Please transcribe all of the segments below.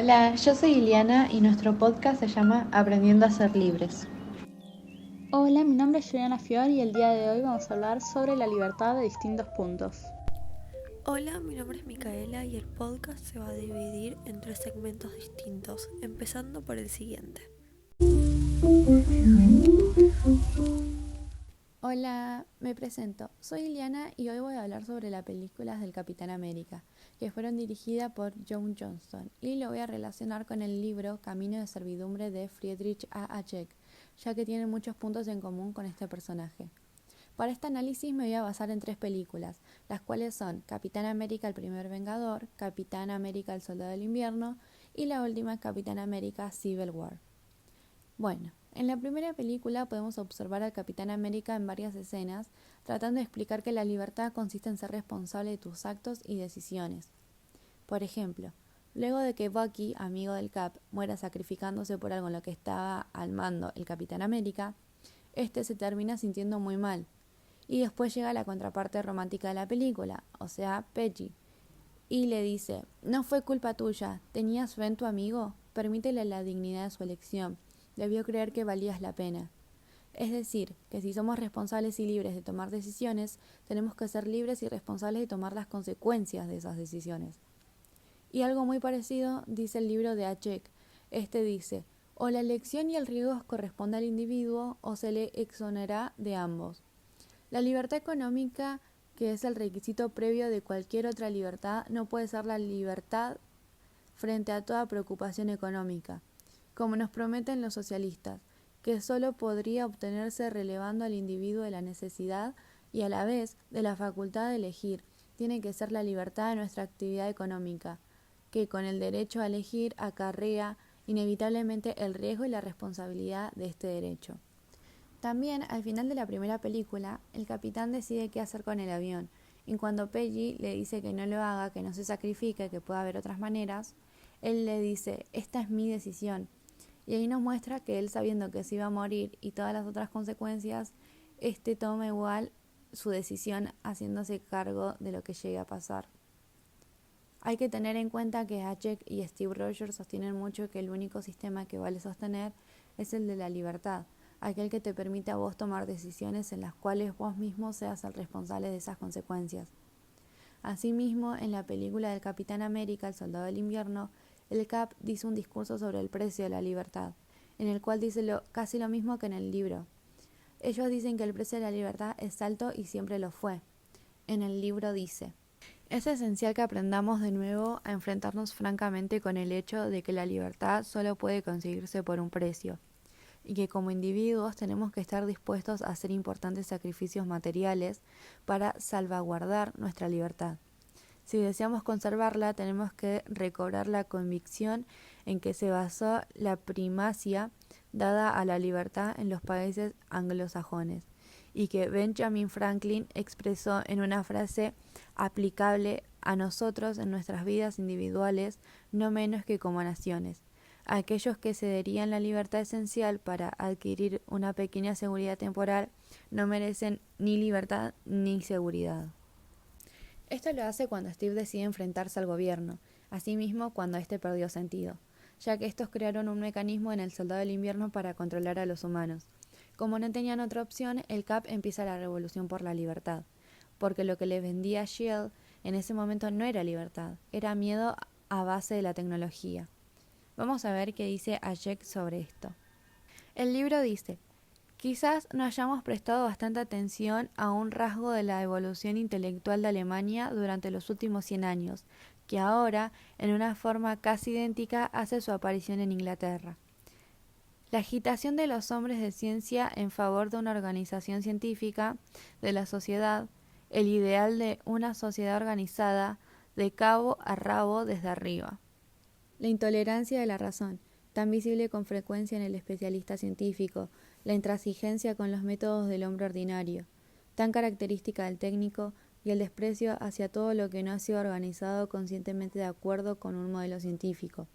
Hola, yo soy Iliana y nuestro podcast se llama Aprendiendo a ser libres. Hola, mi nombre es Juliana Fior y el día de hoy vamos a hablar sobre la libertad de distintos puntos. Hola, mi nombre es Micaela y el podcast se va a dividir en tres segmentos distintos, empezando por el siguiente. Hola, me presento. Soy Iliana y hoy voy a hablar sobre las películas del Capitán América, que fueron dirigidas por John Johnston, y lo voy a relacionar con el libro Camino de Servidumbre de Friedrich A. Hayek, ya que tienen muchos puntos en común con este personaje. Para este análisis me voy a basar en tres películas, las cuales son Capitán América el primer Vengador, Capitán América el Soldado del Invierno y la última Capitán América Civil War. Bueno, en la primera película podemos observar al Capitán América en varias escenas, tratando de explicar que la libertad consiste en ser responsable de tus actos y decisiones. Por ejemplo, luego de que Bucky, amigo del Cap, muera sacrificándose por algo en lo que estaba al mando el Capitán América, este se termina sintiendo muy mal. Y después llega la contraparte romántica de la película, o sea, Peggy, y le dice: no fue culpa tuya, ¿tenías fe en tu amigo? Permítele la dignidad de su elección, debió creer que valías la pena. Es decir, que si somos responsables y libres de tomar decisiones, tenemos que ser libres y responsables de tomar las consecuencias de esas decisiones. Y algo muy parecido dice el libro de Hayek. Este dice: o la elección y el riesgo corresponde al individuo o se le exonera de ambos. La libertad económica, que es el requisito previo de cualquier otra libertad, no puede ser la libertad frente a toda preocupación económica, como nos prometen los socialistas, que solo podría obtenerse relevando al individuo de la necesidad y a la vez de la facultad de elegir. Tiene que ser la libertad de nuestra actividad económica, que con el derecho a elegir acarrea inevitablemente el riesgo y la responsabilidad de este derecho. También, al final de la primera película, el capitán decide qué hacer con el avión, y cuando Peggy le dice que no lo haga, que no se sacrifique, que pueda haber otras maneras, él le dice: esta es mi decisión. Y ahí nos muestra que él, sabiendo que se iba a morir y todas las otras consecuencias, toma igual su decisión haciéndose cargo de lo que llegue a pasar. Hay que tener en cuenta que Hayek y Steve Rogers sostienen mucho que el único sistema que vale sostener es el de la libertad, aquel que te permite a vos tomar decisiones en las cuales vos mismo seas el responsable de esas consecuencias. Asimismo, en la película del Capitán América, el Soldado del Invierno, el Cap dice un discurso sobre el precio de la libertad, en el cual dice casi lo mismo que en el libro. Ellos dicen que el precio de la libertad es alto y siempre lo fue. En el libro dice: es esencial que aprendamos de nuevo a enfrentarnos francamente con el hecho de que la libertad solo puede conseguirse por un precio, y que como individuos tenemos que estar dispuestos a hacer importantes sacrificios materiales para salvaguardar nuestra libertad. Si deseamos conservarla, tenemos que recobrar la convicción en que se basó la primacia dada a la libertad en los países anglosajones, y que Benjamin Franklin expresó en una frase aplicable a nosotros en nuestras vidas individuales, no menos que como naciones: aquellos que cederían la libertad esencial para adquirir una pequeña seguridad temporal no merecen ni libertad ni seguridad. Esto lo hace cuando Steve decide enfrentarse al gobierno, asimismo cuando éste perdió sentido, ya que estos crearon un mecanismo en el Soldado del Invierno para controlar a los humanos. Como no tenían otra opción, el Cap empieza la revolución por la libertad, porque lo que le vendía a Shield en ese momento no era libertad, era miedo a base de la tecnología. Vamos a ver qué dice Hayek sobre esto. El libro dice: quizás no hayamos prestado bastante atención a un rasgo de la evolución intelectual de Alemania durante los últimos 100 años, que ahora, en una forma casi idéntica, hace su aparición en Inglaterra. La agitación de los hombres de ciencia en favor de una organización científica de la sociedad, el ideal de una sociedad organizada de cabo a rabo desde arriba. La intolerancia de la razón, tan visible con frecuencia en el especialista científico, la intransigencia con los métodos del hombre ordinario, tan característica del técnico, y el desprecio hacia todo lo que no ha sido organizado conscientemente de acuerdo con un modelo científico,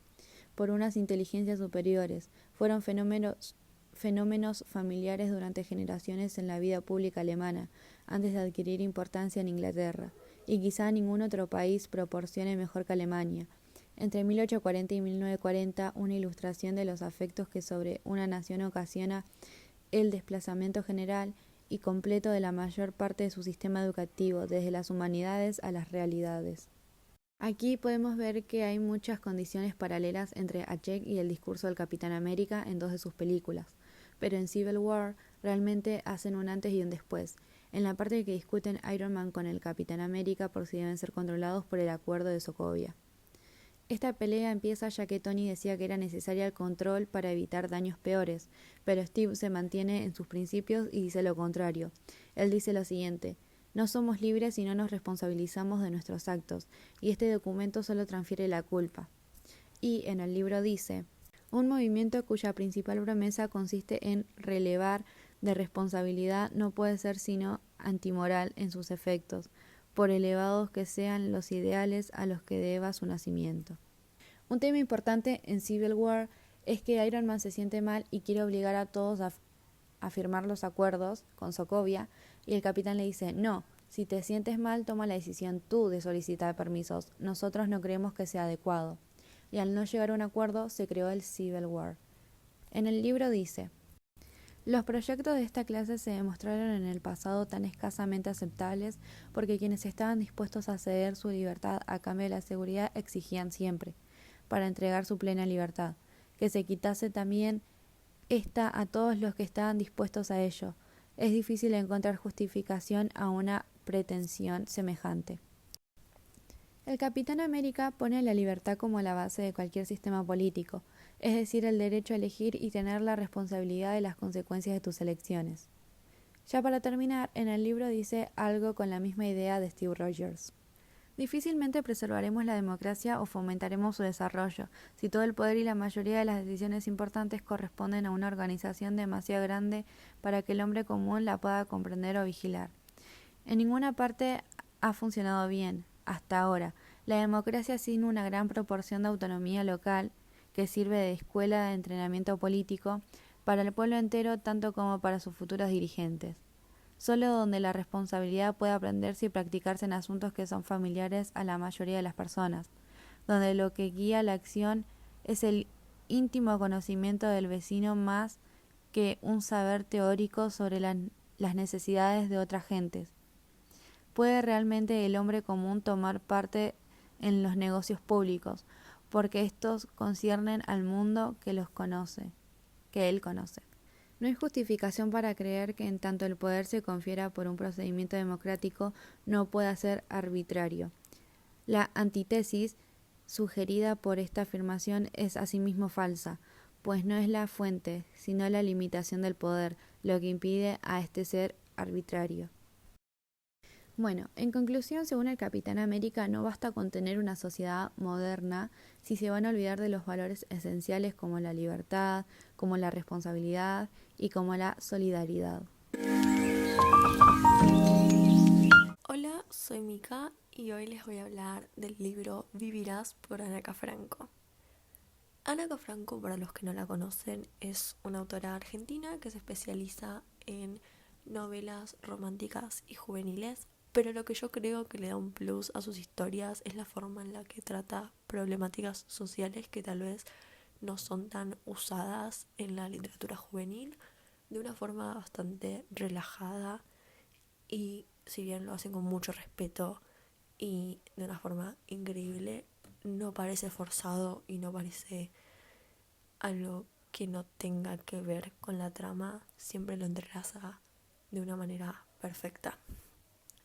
por unas inteligencias superiores, fueron fenómenos familiares durante generaciones en la vida pública alemana, antes de adquirir importancia en Inglaterra, y quizá ningún otro país proporcione mejor que Alemania, Entre 1840 y 1940, una ilustración de los afectos que sobre una nación ocasiona el desplazamiento general y completo de la mayor parte de su sistema educativo, desde las humanidades a las realidades. Aquí podemos ver que hay muchas condiciones paralelas entre Hachette y el discurso del Capitán América en dos de sus películas, pero en Civil War realmente hacen un antes y un después, en la parte que discuten Iron Man con el Capitán América por si deben ser controlados por el acuerdo de Sokovia. Esta pelea empieza ya que Tony decía que era necesaria el control para evitar daños peores, pero Steve se mantiene en sus principios y dice lo contrario. Él dice lo siguiente: no somos libres si no nos responsabilizamos de nuestros actos, y este documento solo transfiere la culpa. Y en el libro dice: un movimiento cuya principal promesa consiste en relevar de responsabilidad no puede ser sino antimoral en sus efectos, por elevados que sean los ideales a los que deba su nacimiento. Un tema importante en Civil War es que Iron Man se siente mal y quiere obligar a todos a firmar los acuerdos con Sokovia, y el capitán le dice: no, si te sientes mal, toma la decisión tú de solicitar permisos, nosotros no creemos que sea adecuado. Y al no llegar a un acuerdo, se creó el Civil War. En el libro dice: los proyectos de esta clase se demostraron en el pasado tan escasamente aceptables porque quienes estaban dispuestos a ceder su libertad a cambio de la seguridad exigían siempre, para entregar su plena libertad, que se quitase también esta a todos los que estaban dispuestos a ello. Es difícil encontrar justificación a una pretensión semejante. El Capitán América pone la libertad como la base de cualquier sistema político, es decir, el derecho a elegir y tener la responsabilidad de las consecuencias de tus elecciones. Ya para terminar, en el libro dice algo con la misma idea de Steve Rogers. Difícilmente preservaremos la democracia o fomentaremos su desarrollo si todo el poder y la mayoría de las decisiones importantes corresponden a una organización demasiado grande para que el hombre común la pueda comprender o vigilar. En ninguna parte ha funcionado bien, hasta ahora. La democracia sin una gran proporción de autonomía local, que sirve de escuela de entrenamiento político para el pueblo entero tanto como para sus futuros dirigentes. Solo donde la responsabilidad puede aprenderse y practicarse en asuntos que son familiares a la mayoría de las personas, donde lo que guía la acción es el íntimo conocimiento del vecino más que un saber teórico sobre las necesidades de otras gentes. ¿Puede realmente el hombre común tomar parte en los negocios públicos, porque estos conciernen al mundo que él conoce? No hay justificación para creer que en tanto el poder se confiera por un procedimiento democrático no pueda ser arbitrario. La antítesis sugerida por esta afirmación es asimismo falsa, pues no es la fuente, sino la limitación del poder, lo que impide a este ser arbitrario. Bueno, en conclusión, según el Capitán América, no basta con tener una sociedad moderna si se van a olvidar de los valores esenciales como la libertad, como la responsabilidad y como la solidaridad. Hola, soy Mika y hoy les voy a hablar del libro Vivirás por Anaka Franco. Anaka Franco, para los que no la conocen, es una autora argentina que se especializa en novelas románticas y juveniles, pero lo que yo creo que le da un plus a sus historias es la forma en la que trata problemáticas sociales que tal vez no son tan usadas en la literatura juvenil, de una forma bastante relajada, y si bien lo hacen con mucho respeto y de una forma increíble, no parece forzado y no parece algo que no tenga que ver con la trama, siempre lo entrelaza de una manera perfecta.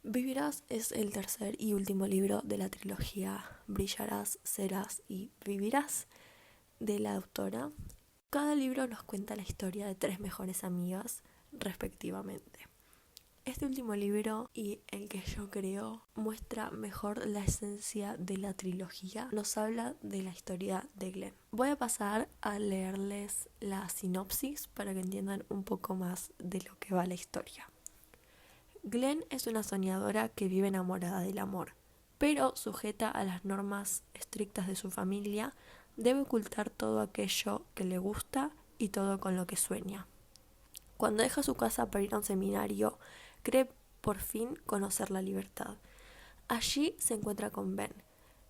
Vivirás es el tercer y último libro de la trilogía Brillarás, Serás y Vivirás de la autora. Cada libro nos cuenta la historia de 3 mejores amigas, respectivamente. Este último libro, y el que yo creo muestra mejor la esencia de la trilogía, nos habla de la historia de Glenn. Voy a pasar a leerles la sinopsis para que entiendan un poco más de lo que va la historia. Glenn es una soñadora que vive enamorada del amor, pero sujeta a las normas estrictas de su familia, debe ocultar todo aquello que le gusta y todo con lo que sueña. Cuando deja su casa para ir a un seminario, cree por fin conocer la libertad. Allí se encuentra con Ben,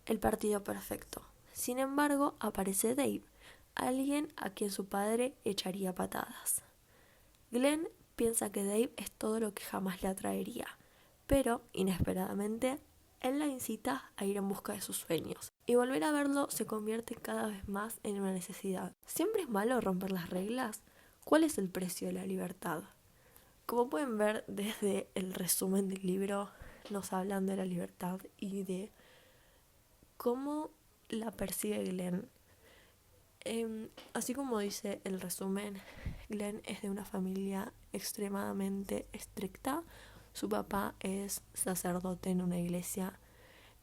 el partido perfecto. Sin embargo, aparece Dave, alguien a quien su padre echaría patadas. Glenn piensa que Dave es todo lo que jamás le atraería, pero, inesperadamente, él la incita a ir en busca de sus sueños, y volver a verlo se convierte cada vez más en una necesidad. ¿Siempre es malo romper las reglas? ¿Cuál es el precio de la libertad? Como pueden ver desde el resumen del libro, nos hablan de la libertad y de cómo la persigue Glenn. Así como dice el resumen, Glenn es de una familia extremadamente estricta. Su papá es sacerdote en una iglesia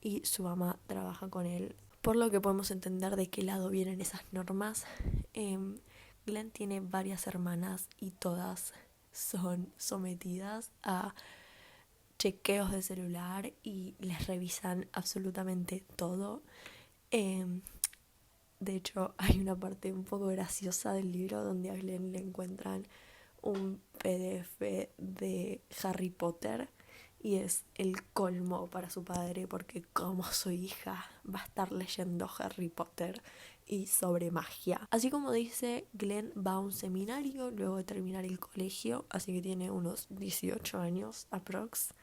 y su mamá trabaja con él. Por lo que podemos entender de qué lado vienen esas normas. Glenn tiene varias hermanas y todas son sometidas a chequeos de celular y les revisan absolutamente todo. De hecho, hay una parte un poco graciosa del libro donde a Glenn le encuentran un PDF de Harry Potter y es el colmo para su padre porque como su hija va a estar leyendo Harry Potter y sobre magia. Así como dice, Glenn va a un seminario luego de terminar el colegio, así que tiene unos 18 años aprox.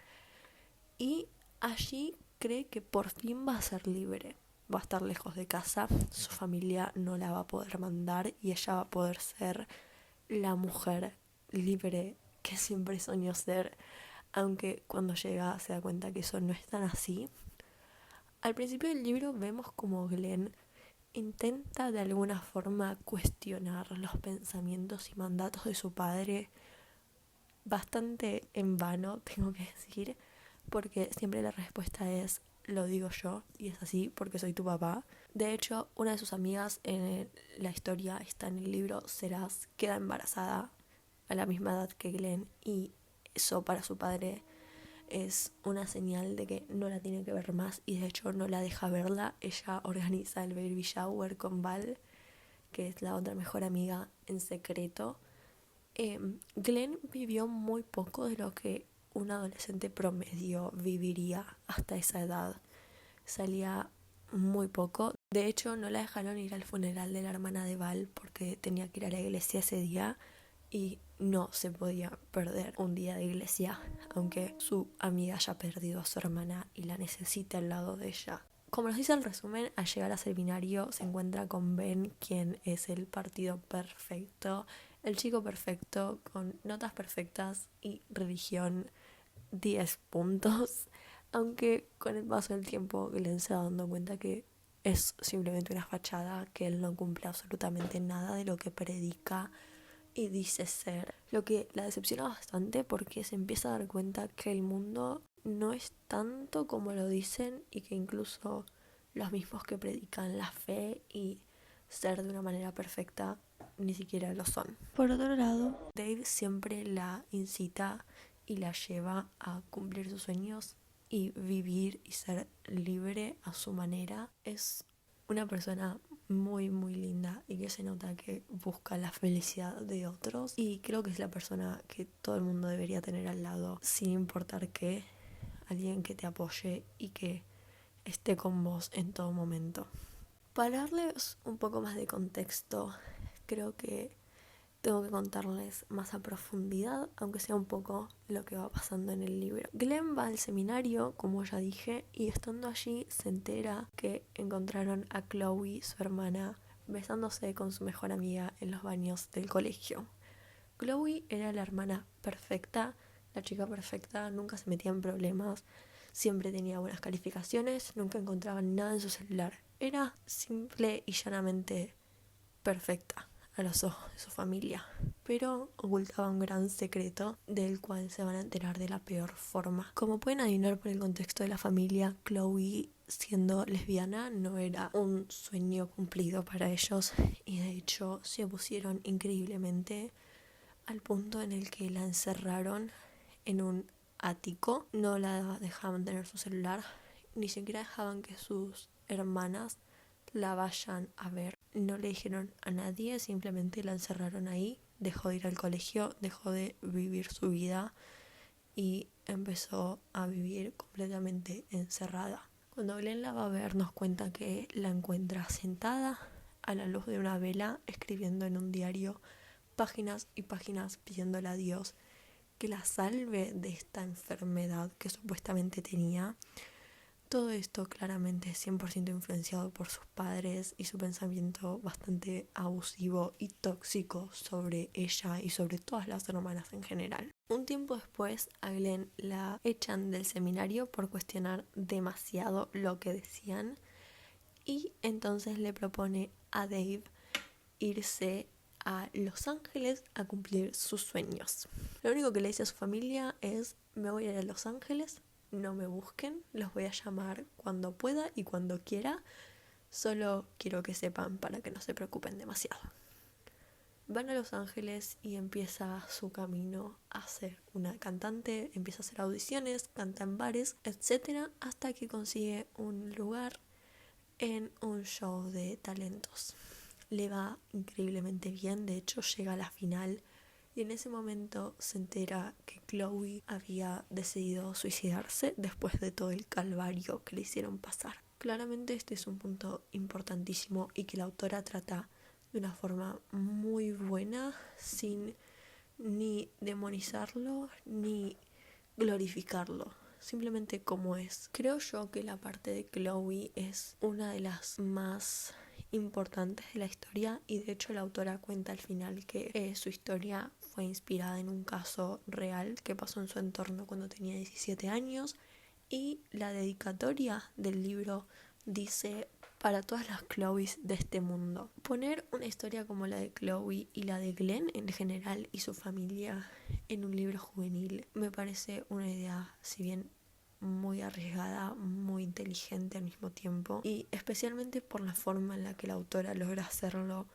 Y allí cree que por fin va a ser libre. Va a estar lejos de casa, su familia no la va a poder mandar y ella va a poder ser la mujer libre que siempre soñó ser, aunque cuando llega se da cuenta que eso no es tan así. Al principio del libro vemos como Glenn intenta de alguna forma cuestionar los pensamientos y mandatos de su padre, bastante en vano, tengo que decir, porque siempre la respuesta es lo digo yo y es así porque soy tu papá. De hecho, una de sus amigas en la historia, está en el libro, Seraz, queda embarazada a la misma edad que Glenn y eso para su padre es una señal de que no la tiene que ver más y de hecho no la deja verla. Ella organiza el baby shower con Val, que es la otra mejor amiga, en secreto. Glenn vivió muy poco de lo que un adolescente promedio viviría hasta esa edad. Salía muy poco. De hecho, no la dejaron ir al funeral de la hermana de Val porque tenía que ir a la iglesia ese día y no se podía perder un día de iglesia, aunque su amiga haya perdido a su hermana y la necesita al lado de ella. Como nos dice el resumen, al llegar al seminario se encuentra con Ben, quien es el partido perfecto, el chico perfecto, con notas perfectas y religión 10 puntos. Aunque con el paso del tiempo Glenn se va dando cuenta que es simplemente una fachada, que él no cumple absolutamente nada de lo que predica y dice ser. Lo que la decepciona bastante porque se empieza a dar cuenta que el mundo no es tanto como lo dicen y que incluso los mismos que predican la fe y ser de una manera perfecta ni siquiera lo son. Por otro lado, Dave siempre la incita y la lleva a cumplir sus sueños y vivir y ser libre a su manera. Es una persona muy muy linda y que se nota que busca la felicidad de otros y creo que es la persona que todo el mundo debería tener al lado sin importar qué, alguien que te apoye y que esté con vos en todo momento. Para darles un poco más de contexto, creo que tengo que contarles más a profundidad, aunque sea un poco lo que va pasando en el libro. Glenn va al seminario, como ya dije, y estando allí se entera que encontraron a Chloe, su hermana, besándose con su mejor amiga en los baños del colegio. Chloe era la hermana perfecta, la chica perfecta, nunca se metía en problemas, siempre tenía buenas calificaciones, nunca encontraban nada en su celular. Era simple y llanamente perfecta a los ojos de su familia, pero ocultaba un gran secreto del cual se van a enterar de la peor forma. Como pueden adivinar por el contexto de la familia, Chloe, siendo lesbiana, no era un sueño cumplido para ellos y de hecho se opusieron increíblemente al punto en el que la encerraron en un ático. No la dejaban tener su celular, ni siquiera dejaban que sus hermanas la vayan a ver. No le dijeron a nadie, simplemente la encerraron ahí, dejó de ir al colegio, dejó de vivir su vida y empezó a vivir completamente encerrada. Cuando Glenn la va a ver nos cuenta que la encuentra sentada a la luz de una vela escribiendo en un diario páginas y páginas pidiéndole a Dios que la salve de esta enfermedad que supuestamente tenía. Todo esto claramente es 100% influenciado por sus padres y su pensamiento bastante abusivo y tóxico sobre ella y sobre todas las hermanas en general. Un tiempo después a Glenn la echan del seminario por cuestionar demasiado lo que decían y entonces le propone a Dave irse a Los Ángeles a cumplir sus sueños. Lo único que le dice a su familia es: me voy a ir a Los Ángeles, no me busquen, los voy a llamar cuando pueda y cuando quiera, solo quiero que sepan para que no se preocupen demasiado. Van a Los Ángeles y empieza su camino a ser una cantante, empieza a hacer audiciones, canta en bares, etc., hasta que consigue un lugar en un show de talentos. Le va increíblemente bien, de hecho llega a la final y en ese momento se entera que Chloe había decidido suicidarse después de todo el calvario que le hicieron pasar. Claramente este es un punto importantísimo y que la autora trata de una forma muy buena, sin ni demonizarlo ni glorificarlo, simplemente como es. Creo yo que la parte de Chloe es una de las más importantes de la historia y de hecho la autora cuenta al final que su historia fue inspirada en un caso real que pasó en su entorno cuando tenía 17 años y la dedicatoria del libro dice: para todas las Chloes de este mundo. Poner una historia como la de Chloe y la de Glenn en general y su familia en un libro juvenil me parece una idea, si bien muy arriesgada, muy inteligente al mismo tiempo, y especialmente por la forma en la que la autora logra hacerlo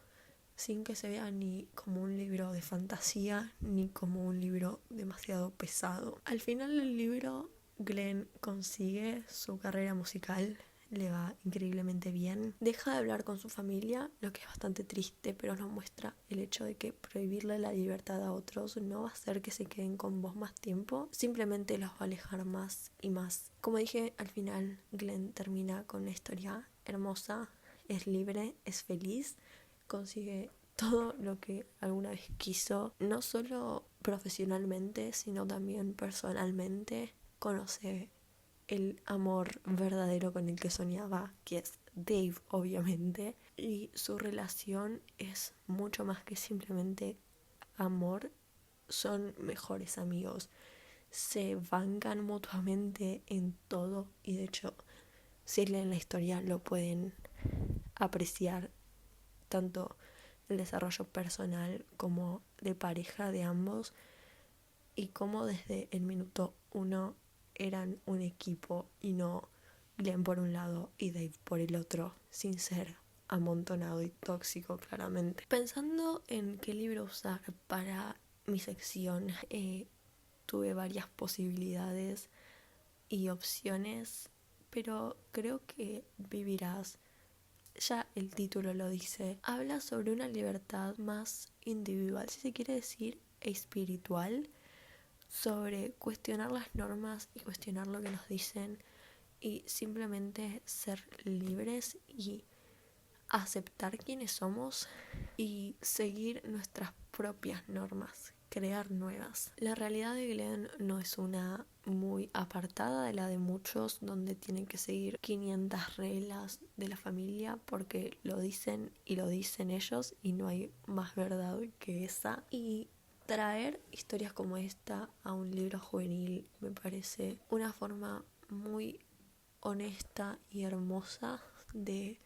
sin que se vea ni como un libro de fantasía ni como un libro demasiado pesado. Al final del libro Glenn consigue su carrera musical, le va increíblemente bien, deja de hablar con su familia, lo que es bastante triste, pero nos muestra el hecho de que prohibirle la libertad a otros no va a hacer que se queden con vos más tiempo, simplemente los va a alejar más y más. Como dije, al final Glenn termina con una historia hermosa, es libre, es feliz, consigue todo lo que alguna vez quiso, no solo profesionalmente, sino también personalmente. Conoce el amor verdadero con el que soñaba, que es Dave, obviamente, y su relación es mucho más que simplemente amor, son mejores amigos, se bancan mutuamente en todo y de hecho si leen la historia lo pueden apreciar, tanto el desarrollo personal como de pareja de ambos y cómo desde el minuto 1 eran un equipo y no Glenn por un lado y Dave por el otro, sin ser amontonado y tóxico claramente. Pensando en qué libro usar para mi sección, tuve varias posibilidades y opciones, pero creo que Vivirás, ya el título lo dice, habla sobre una libertad más individual, si se quiere decir, espiritual, sobre cuestionar las normas y cuestionar lo que nos dicen y simplemente ser libres y aceptar quiénes somos y seguir nuestras propias normas, crear nuevas. La realidad de Glenn no es una muy apartada de la de muchos, donde tienen que seguir 500 reglas de la familia porque lo dicen y lo dicen ellos y no hay más verdad que esa. Y traer historias como esta a un libro juvenil me parece una forma muy honesta y hermosa de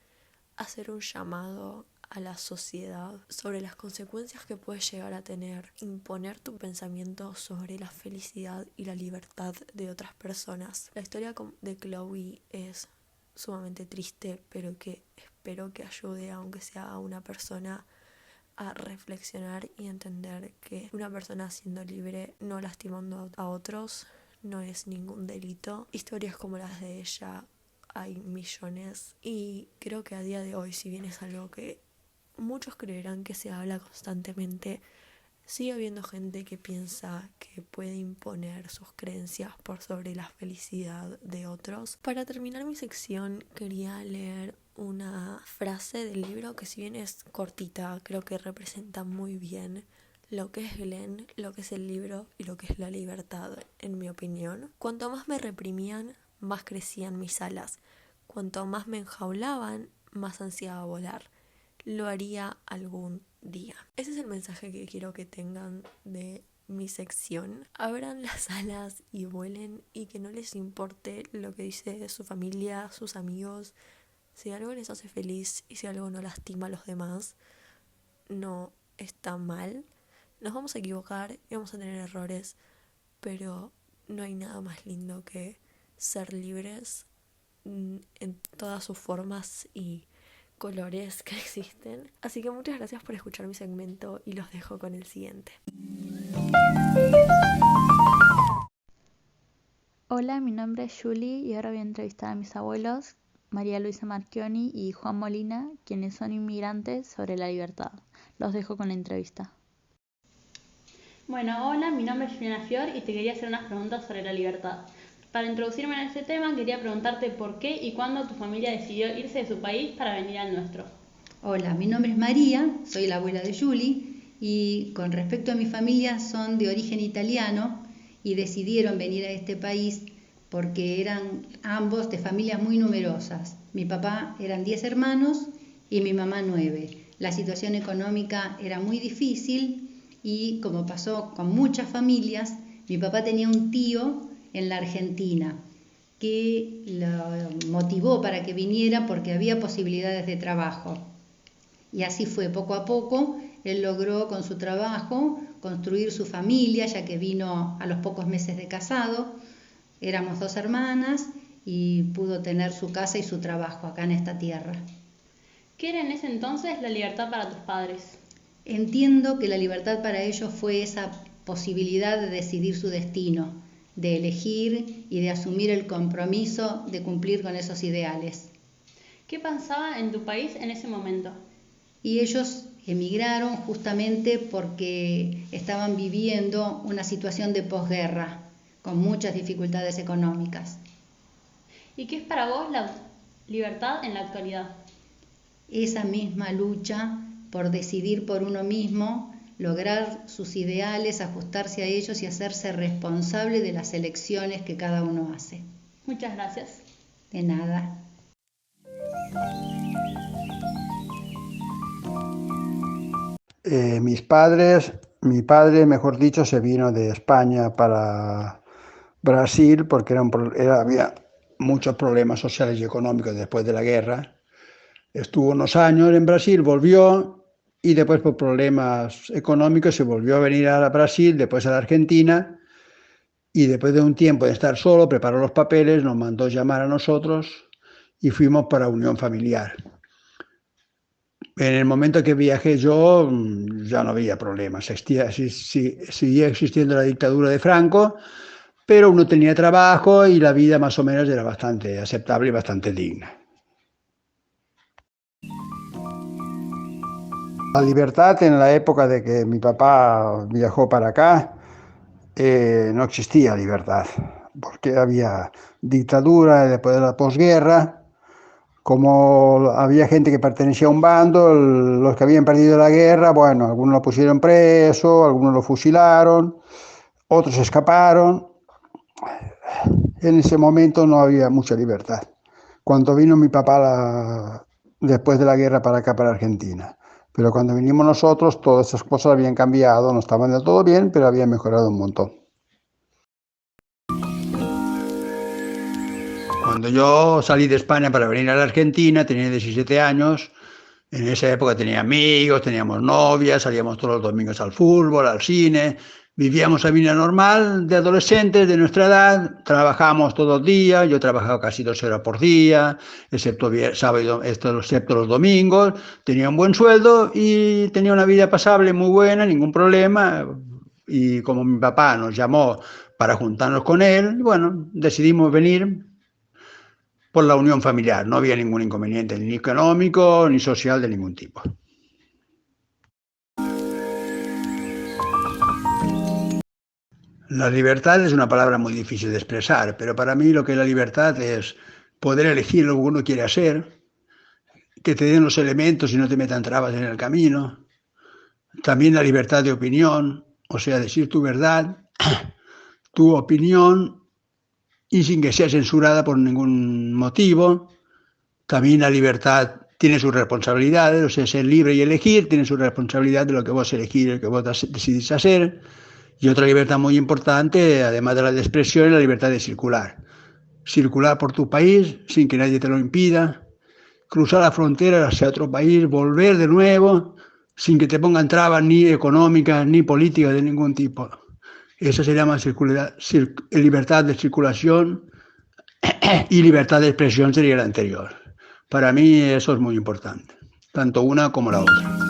hacer un llamado a la sociedad sobre las consecuencias que puede llegar a tener imponer tu pensamiento sobre la felicidad y la libertad de otras personas. La historia de Chloe es sumamente triste, pero que espero que ayude, aunque sea a una persona, a reflexionar y entender que una persona siendo libre, no lastimando a otros, no es ningún delito. Historias como las de ella hay millones y creo que a día de hoy, si bien es algo que muchos creerán que se habla constantemente, Sigue habiendo gente que piensa que puede imponer sus creencias por sobre la felicidad de otros. Para terminar mi sección quería leer una frase del libro que, si bien es cortita, creo que representa muy bien lo que es Glenn, lo que es el libro y lo que es la libertad, en mi opinión. Cuanto más me reprimían, más crecían mis alas. Cuanto más me enjaulaban, más ansiaba volar. Lo haría algún día. Ese es el mensaje que quiero que tengan de mi sección. Abran las alas y vuelen, y que no les importe lo que dice su familia, sus amigos. Si algo les hace feliz y si algo no lastima a los demás, no está mal. Nos vamos a equivocar y vamos a tener errores, pero no hay nada más lindo que ser libres en todas sus formas y colores que existen. Así que muchas gracias por escuchar mi segmento y los dejo con el siguiente. Hola, mi nombre es Julie y ahora voy a entrevistar a mis abuelos, María Luisa Marchioni y Juan Molina, quienes son inmigrantes, sobre la libertad. Los dejo con la entrevista. Bueno, hola, mi nombre es Juliana Fior y te quería hacer unas preguntas sobre la libertad. Para introducirme en este tema, quería preguntarte por qué y cuándo tu familia decidió irse de su país para venir al nuestro. Hola, mi nombre es María, soy la abuela de Julie y con respecto a mi familia son de origen italiano y decidieron venir a este país porque eran ambos de familias muy numerosas. Mi papá eran 10 hermanos y mi mamá 9. La situación económica era muy difícil y, como pasó con muchas familias, mi papá tenía un tío en la Argentina que lo motivó para que viniera porque había posibilidades de trabajo. Y así fue, poco a poco, él logró con su trabajo construir su familia, ya que vino a los pocos meses de casado. Éramos 2 hermanas y pudo tener su casa y su trabajo acá en esta tierra. ¿Qué era en ese entonces la libertad para tus padres? Entiendo que la libertad para ellos fue esa posibilidad de decidir su destino, de elegir y de asumir el compromiso de cumplir con esos ideales. ¿Qué pasaba en tu país en ese momento? Y ellos emigraron justamente porque estaban viviendo una situación de posguerra, con muchas dificultades económicas. ¿Y qué es para vos la libertad en la actualidad? Esa misma lucha por decidir por uno mismo, lograr sus ideales, ajustarse a ellos y hacerse responsable de las elecciones que cada uno hace. Muchas gracias. De nada. Mi padre, mejor dicho, se vino de España para Brasil porque había muchos problemas sociales y económicos después de la guerra. Estuvo unos años en Brasil, volvió y después, por problemas económicos, se volvió a venir a Brasil, después a la Argentina, y después de un tiempo de estar solo, preparó los papeles, nos mandó llamar a nosotros y fuimos para unión familiar. En el momento que viajé yo ya no había problemas, seguía existiendo la dictadura de Franco, pero uno tenía trabajo y la vida más o menos era bastante aceptable y bastante digna. La libertad en la época de que mi papá viajó para acá, no existía libertad, porque había dictadura después de la posguerra. Como había gente que pertenecía a un bando, los que habían perdido la guerra, bueno, algunos lo pusieron preso, algunos lo fusilaron, otros escaparon. En ese momento no había mucha libertad. Cuando vino mi papá después de la guerra para acá, para Argentina. Pero cuando vinimos nosotros, todas esas cosas habían cambiado, no estaban del todo bien, pero habían mejorado un montón. Cuando yo salí de España para venir a la Argentina, tenía 17 años. En esa época tenía amigos, teníamos novias, salíamos todos los domingos al fútbol, al cine. Vivíamos la vida normal de adolescentes de nuestra edad, trabajábamos todo el día, yo trabajaba casi 12 horas por día, excepto sábado, excepto los domingos, tenía un buen sueldo y tenía una vida pasable muy buena, ningún problema. Y como mi papá nos llamó para juntarnos con él, bueno, decidimos venir por la unión familiar. No había ningún inconveniente, ni económico ni social de ningún tipo. La libertad es una palabra muy difícil de expresar, pero para mí lo que es la libertad es poder elegir lo que uno quiere hacer, que te den los elementos y no te metan trabas en el camino. También la libertad de opinión, o sea, decir tu verdad, tu opinión, y sin que sea censurada por ningún motivo. También la libertad tiene sus responsabilidades, o sea, ser libre y elegir tiene su responsabilidad de lo que vos elegís, lo que vos decidís hacer. Y otra libertad muy importante, además de la de expresión, es la libertad de circular. Circular por tu país sin que nadie te lo impida, cruzar la frontera hacia otro país, volver de nuevo, sin que te pongan trabas ni económicas ni políticas de ningún tipo. Eso se llama libertad de circulación, y libertad de expresión sería la anterior. Para mí eso es muy importante, tanto una como la otra.